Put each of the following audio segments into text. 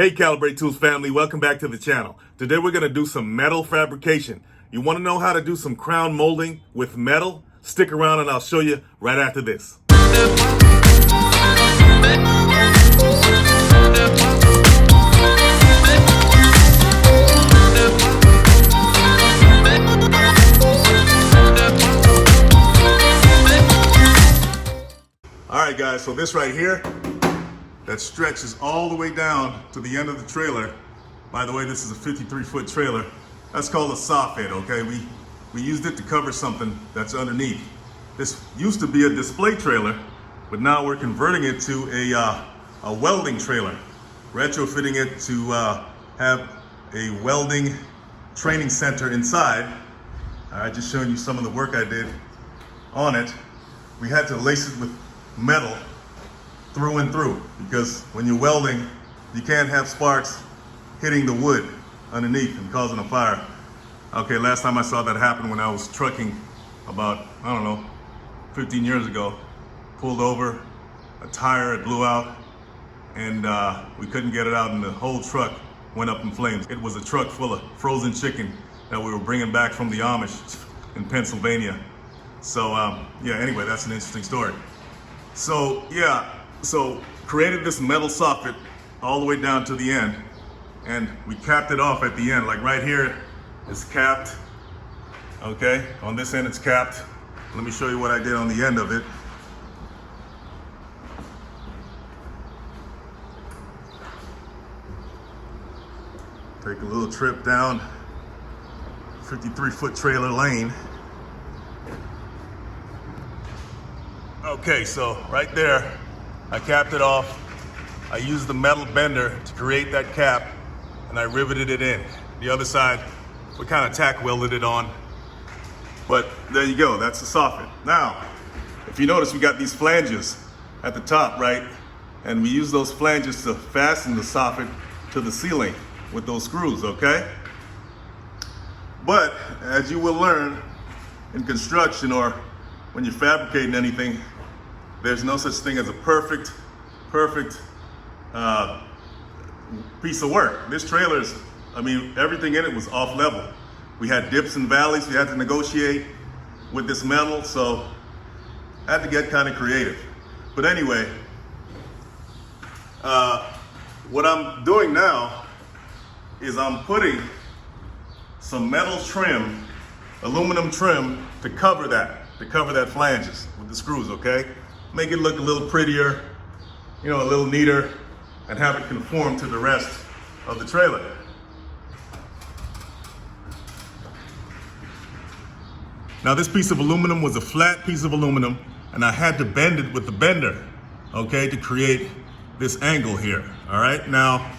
Hey Calibrate Tools family, welcome back to the channel. Today we're going to do some metal fabrication. You want to know how to do some crown molding with metal? Stick around and I'll show you right after this. Alright guys, so this right here, that stretches all the way down to the end of the trailer. By the way, this is a 53-foot trailer. That's called a soffit, okay? We used it to cover something that's underneath. This used to be a display trailer, but now we're converting it to a welding trailer, retrofitting it to have a welding training center inside. I just showing you some of the work I did on it. We had to lace it with metal through and through, because when you're welding, you can't have sparks hitting the wood underneath and causing a fire. Okay, last time I saw that happen when I was trucking about, I don't know, 15 years ago. Pulled over, a tire it blew out, and we couldn't get it out, and the whole truck went up in flames. It was a truck full of frozen chicken that we were bringing back from the Amish in Pennsylvania. So yeah, anyway, that's an interesting story. So yeah, so created this metal soffit all the way down to the end, and we capped it off at the end. Like right here is capped, okay? On this end it's capped. Let me show you what I did on the end of it. Take a little trip down 53-foot trailer lane. Okay, so right there, I capped it off. I used the metal bender to create that cap, and I riveted it in. The other side, we kind of tack welded it on. But there you go, that's the soffit. Now, if you notice, we got these flanges at the top, right? And we use those flanges to fasten the soffit to the ceiling with those screws, okay? But as you will learn in construction or when you're fabricating anything, there's no such thing as a perfect piece of work. This trailer is, I mean, everything in it was off level. We had dips and valleys. We had to negotiate with this metal, so I had to get kind of creative. But anyway, what I'm doing now is I'm putting some metal trim, aluminum trim, to cover that flanges with the screws, okay? Make it look a little prettier, you know, a little neater, and have it conform to the rest of the trailer. Now this piece of aluminum was a flat piece of aluminum, and I had to bend it with the bender, okay, to create this angle here, all right? Now,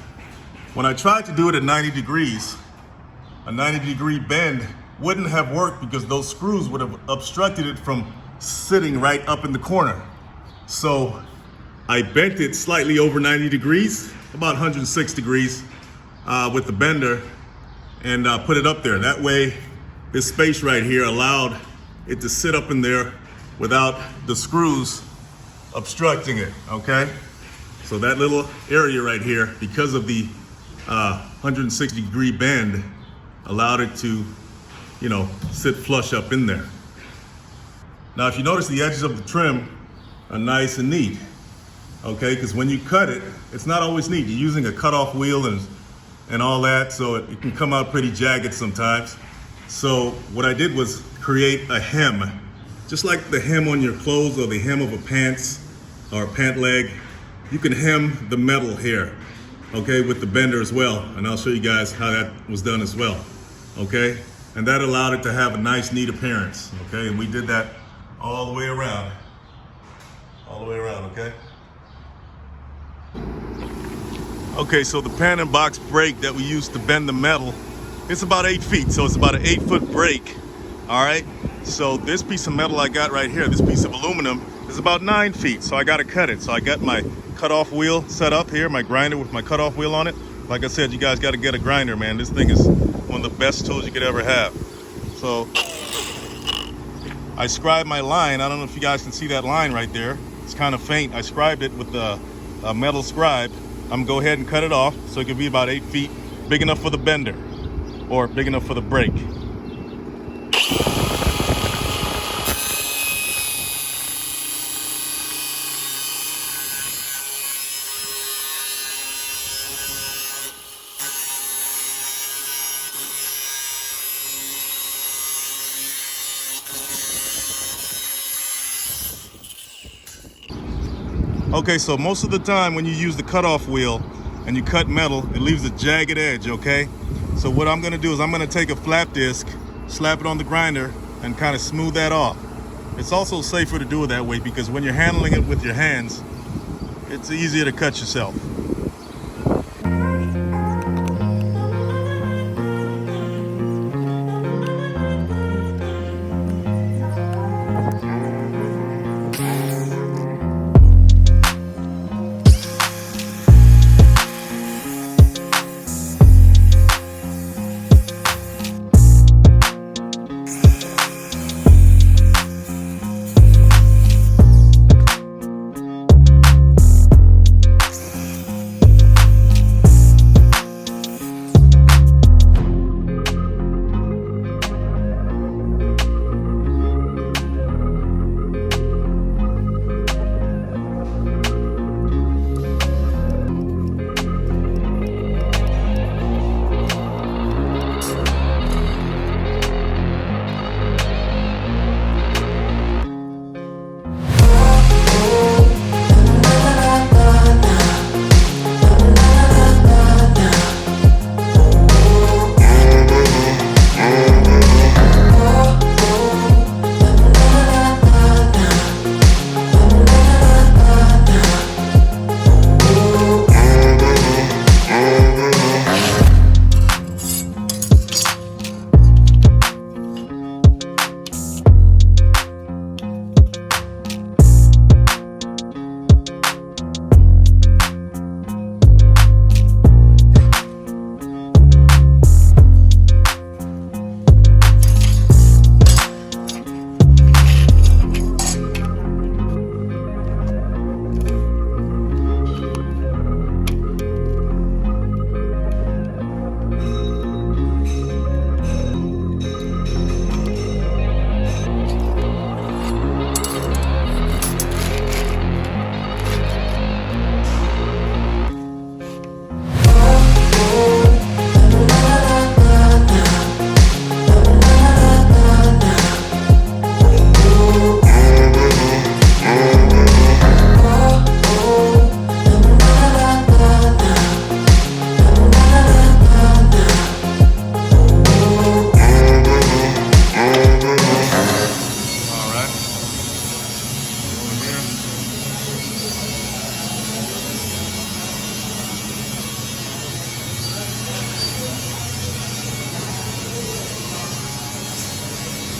when I tried to do it at 90 degrees, a 90-degree bend wouldn't have worked because those screws would have obstructed it from sitting right up in the corner. So I bent it slightly over 90 degrees, about 106 degrees with the bender, and put it up there. That way, this space right here allowed it to sit up in there without the screws obstructing it, okay? So that little area right here, because of the 160-degree bend, allowed it to, you know, sit flush up in there. Now, if you notice, the edges of the trim are nice and neat, okay? Because when you cut it, it's not always neat. You're using a cutoff wheel and all that, so it can come out pretty jagged sometimes. So what I did was create a hem, just like the hem on your clothes or the hem of a pants or a pant leg. You can hem the metal here, okay, with the bender as well. And I'll show you guys how that was done as well, okay? And that allowed it to have a nice, neat appearance, okay? And we did that all the way around, okay? Okay, so the pan and box brake that we used to bend the metal, it's about 8 feet, so it's about an 8-foot brake, all right? So this piece of metal I got right here, this piece of aluminum, is about 9 feet, so I gotta cut it. So I got my cutoff wheel set up here, my grinder with my cutoff wheel on it. Like I said, you guys gotta get a grinder, man. This thing is one of the best tools you could ever have. So I scribed my line. I don't know if you guys can see that line right there. It's kind of faint. I scribed it with a metal scribe, I'm gonna go ahead and cut it off so it can be about 8 feet, big enough for the bender or big enough for the brake. Okay, so most of the time when you use the cutoff wheel and you cut metal, it leaves a jagged edge, okay? So what I'm gonna do is I'm gonna take a flat disc, slap it on the grinder, and kind of smooth that off. It's also safer to do it that way because when you're handling it with your hands, it's easier to cut yourself.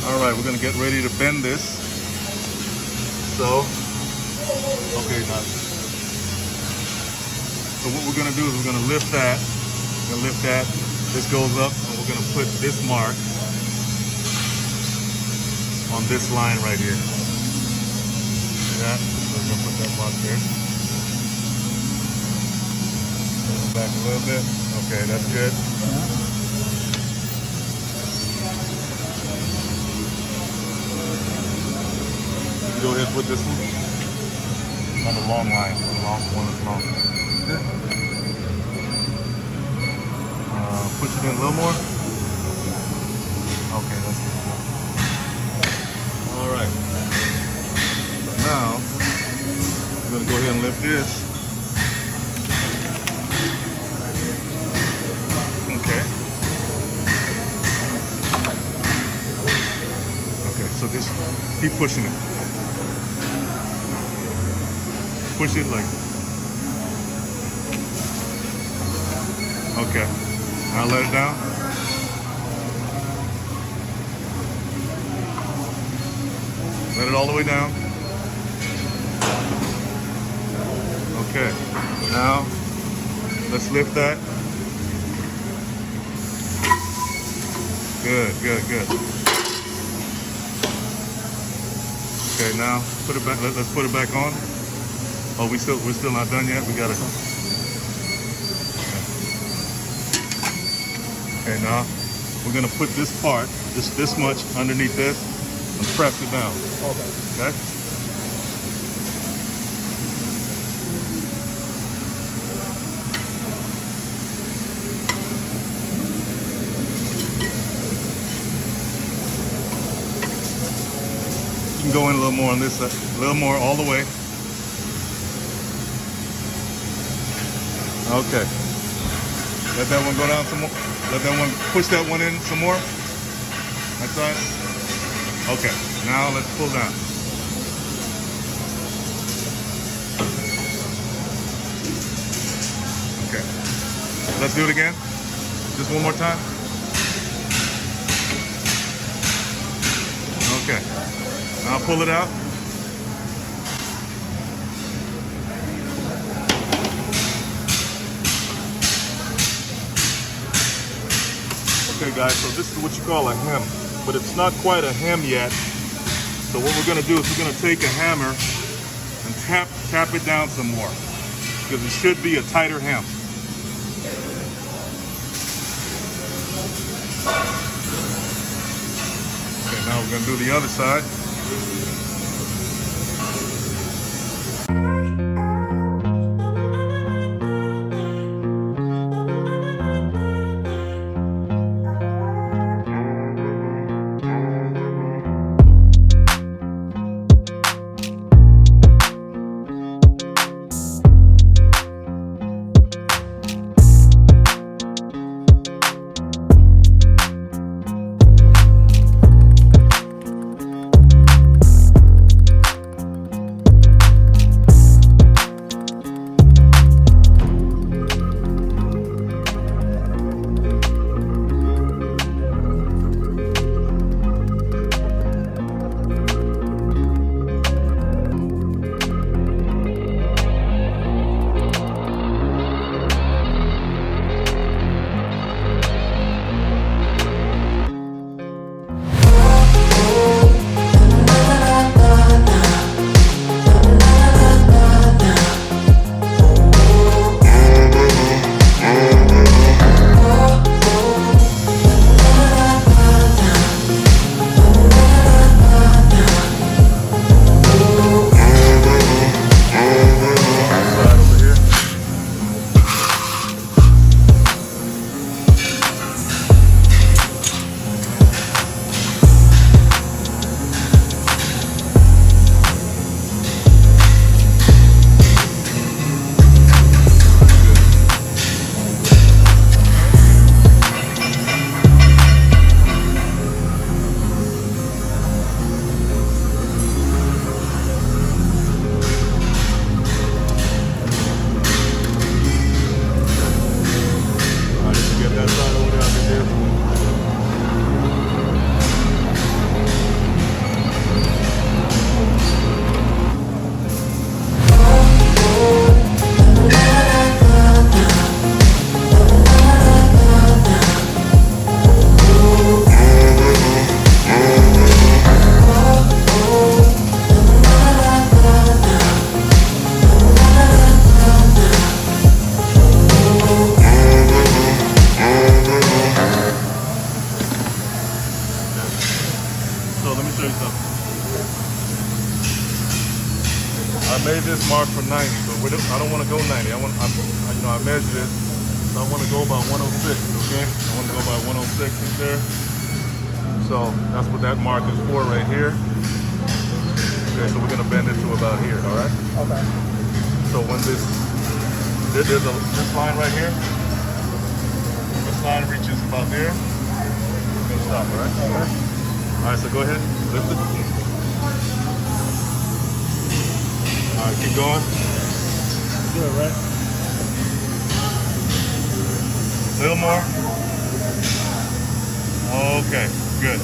Alright, we're going to get ready to bend this. So, okay, now. So what we're going to do is we're going to lift that. We're going to lift that. This goes up, and we're going to put this mark on this line right here. See that? So we're going to put that mark there. Back a little bit. Okay, that's good. Go ahead and put this one on the long line. The long one is long. Push it in a little more. Okay, that's good. All right. Now I'm gonna go ahead and lift this. Okay. Okay. So just keep pushing it. Push it like. Okay. Now let it down. Let it all the way down. Okay. Now let's lift that. Good, good, good. Okay, now put it back. Let's put it back on. Oh, we're still not done yet. We gotta. Okay, now we're gonna put this part, this much underneath this, and press it down. Okay. You can go in a little more on this side, a little more all the way. Okay. Let that one go down some more. Let that one, push that one in some more. That side. Okay, now let's pull down. Okay. Let's do it again. Just one more time. Okay. Now pull it out. Okay guys, so this is what you call a hem, but it's not quite a hem yet. So what we're gonna do is we're gonna take a hammer and tap it down some more, because it should be a tighter hem. Okay, now we're gonna do the other side. I made this mark for 90, but I don't want to go 90. I measured it, so I want to go about 106. Okay, I want to go about 106 in there. So that's what that mark is for right here. Okay, so we're gonna bend it to about here. All right. Okay. So when this line right here, this line reaches about there, we're gonna stop. All right. Okay. All right. So go ahead, lift it. All right, keep going. Good, right? A little more. Okay, good.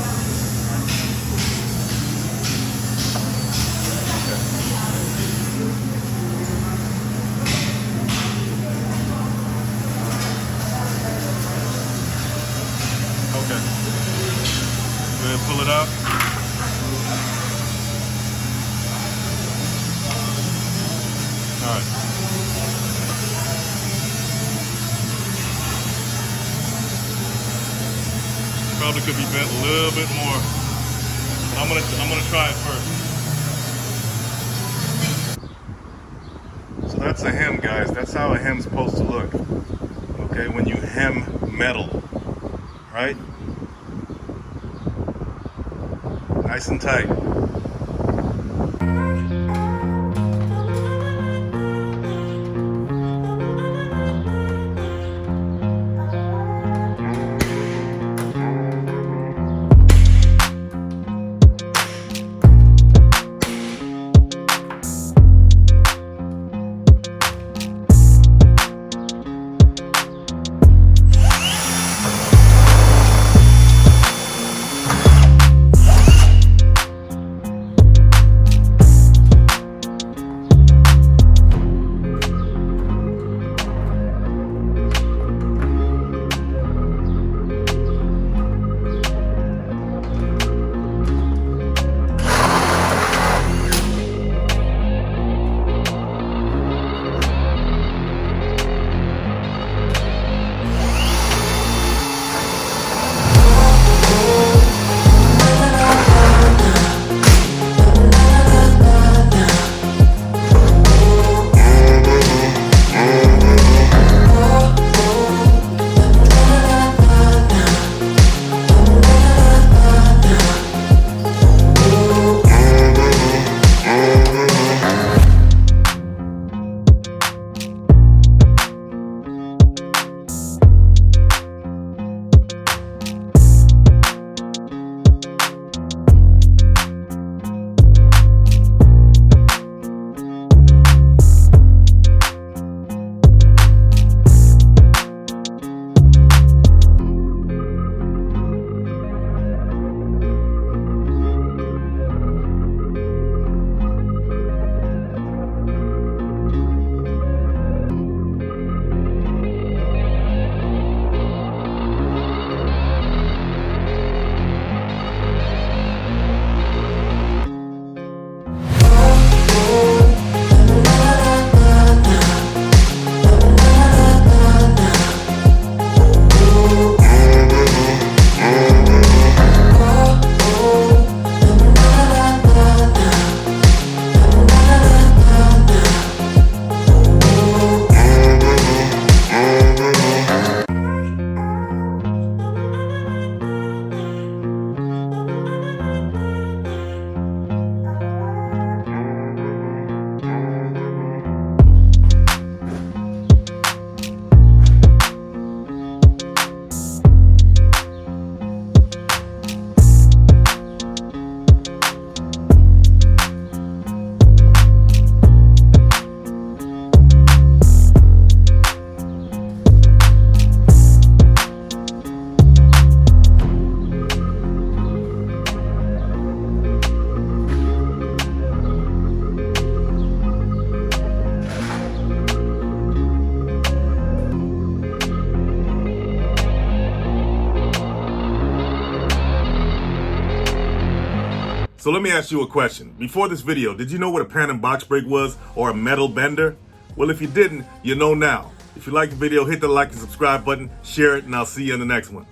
Okay. Go ahead and pull it out. All right. probably could be bent a little bit more. But I'm gonna try it first. So that's a hem, guys. That's how a hem's supposed to look. Okay, when you hem metal, right? Nice and tight. So let me ask you a question. Before this video, did you know what a pan and box brake was, or a metal bender? Well, if you didn't, you know now. If you like the video, hit the like and subscribe button, share it, and I'll see you in the next one.